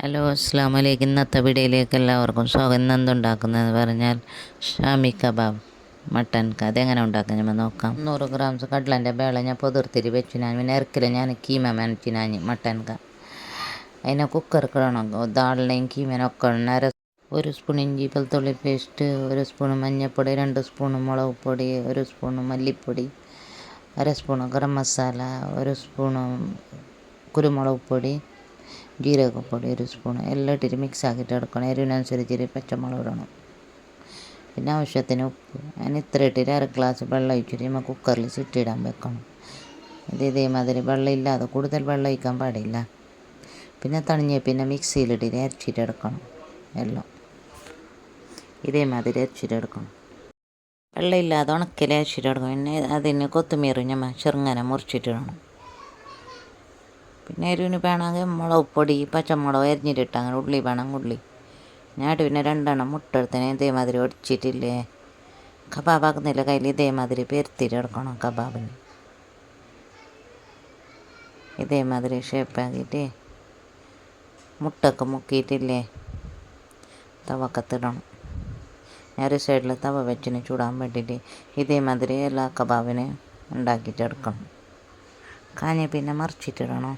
Hello, അസ്സാം വലൈക്കും. ഇന്നത്തെ വീഡിയോയിലേക്ക് എല്ലാവർക്കും സ്വാഗതം. ഇന്ന് എന്തുണ്ടാക്കുന്നതെന്ന് പറഞ്ഞാൽ ഷാമി കബാബ് മട്ടൻ അതെങ്ങനെ ഉണ്ടാക്കാൻ നമ്മൾ നോക്കാം. 100 ഗ്രാംസ് കടലൻ്റെ വേള ഞാൻ പൊതിർത്തിരി വെച്ചു. പിന്നെ ഇറക്കില്ല ഞാൻ കീമ മനച്ചിനാഞ്ഞ് മട്ടൻ അതിനെ കുക്കർക്ക് ഇടണം. ദാളിനെയും കീമനൊക്കെ ഒരു സ്പൂൺ ഇഞ്ചി വെളുത്തുള്ളി പേസ്റ്റ്, 1 സ്പൂൺ മഞ്ഞൾപ്പൊടി, 2 സ്പൂൺ മുളക് പൊടി, 1 സ്പൂൺ മല്ലിപ്പൊടി, 1 സ്പൂൺ ഗരം മസാല, 1 സ്പൂൺ കുരുമുളക് പൊടി, ജീരകപ്പൊടി 1 സ്പൂൺ എല്ലാം ഇട്ടിട്ട് മിക്സ് ആക്കിയിട്ട് എടുക്കണം. എരിവിനനുസരിച്ച് പച്ചമുളക് ഇടണം. പിന്നെ ആവശ്യത്തിന് ഉപ്പ്. അതിന് ഇത്ര ഇട്ടിട്ട് 1/2 ഗ്ലാസ് വെള്ളം ഒഴിച്ചിട്ട് നമ്മൾ കുക്കറിൽ സിറ്റിയിടാൻ വെക്കണം. ഇതേമാതിരി വെള്ളം ഇല്ലാതെ കൂടുതൽ വെള്ളം ഒഴിക്കാൻ പാടില്ല. പിന്നെ പിന്നെ മിക്സിയിലിട്ടിട്ട് അരച്ചിട്ടെടുക്കണം. എല്ലാം ഇതേമാതിരി അരച്ചിട്ടെടുക്കണം. വെള്ളം ഇല്ലാതെ ഉണക്കൽ അരച്ചിട്ടെടുക്കണം. പിന്നെ അതിന് കൊത്തുമീറി നമ്മൾ ചെറുങ്ങനെ മുറിച്ചിട്ടിടണം. പിന്നെ എരിവിന് വേണമെങ്കിൽ മുളക് പൊടി, പച്ചമുളക് അരിഞ്ഞിട്ടിട്ട് അങ്ങനെ ഉള്ളി വേണം ഉള്ളി. ഞാൻ പിന്നെ 2 എണ്ണം മുട്ട എടുത്തതിന് ഇതേമാതിരി ഒടിച്ചിട്ടില്ലേ കബാബാക്കുന്നില്ല കയ്യിൽ ഇതേമാതിരി പെരുത്തിയിട്ട് എടുക്കണം. കബാബിന് ഇതേമാതിരി ഷേപ്പാക്കിയിട്ട് മുട്ടൊക്കെ മുക്കിയിട്ടില്ലേ തവക്കത്തിടണം. ഞാൻ ഒരു സൈഡിൽ തവ വെച്ചിന് ചൂടാൻ വേണ്ടിയിട്ട് ഇതേമാതിരി എല്ലാ കബാബിനെ ഉണ്ടാക്കിയിട്ട് എടുക്കണം. കാഞ്ഞ് പിന്നെ മറിച്ചിട്ടിടണം.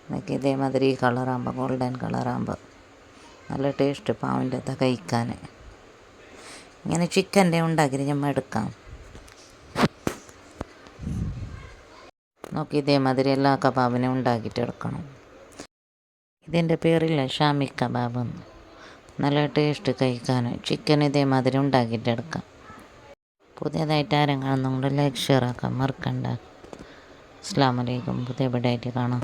എന്നൊക്കെ ഇതേമാതിരി ഈ കളറാകുമ്പോൾ ഗോൾഡൻ കളറാകുമ്പോൾ നല്ല ടേസ്റ്റ് പാവിൻ്റെ അകത്ത് കഴിക്കാൻ. ഇങ്ങനെ ചിക്കൻ്റെ ഉണ്ടാക്കിയിട്ട് നമ്മൾ എടുക്കാം. നോക്കി ഇതേമാതിരി എല്ലാ കബാബിനും ഉണ്ടാക്കിയിട്ട് എടുക്കണം. ഇതിൻ്റെ പേരില്ല ഷാമി കബാബ്. നല്ല ടേസ്റ്റ് കഴിക്കാൻ. ചിക്കൻ ഇതേമാതിരി ഉണ്ടാക്കിയിട്ട് എടുക്കാം. പുതിയതായിട്ട് ആരും കാണുന്നുണ്ട് ലൈക്ക് ഷെയർ ആക്കാൻ മറക്കണ്ട. അസ്സലാമു അലൈക്കും. പുതിയ വീഡിയോ ആയിട്ട് കാണാം.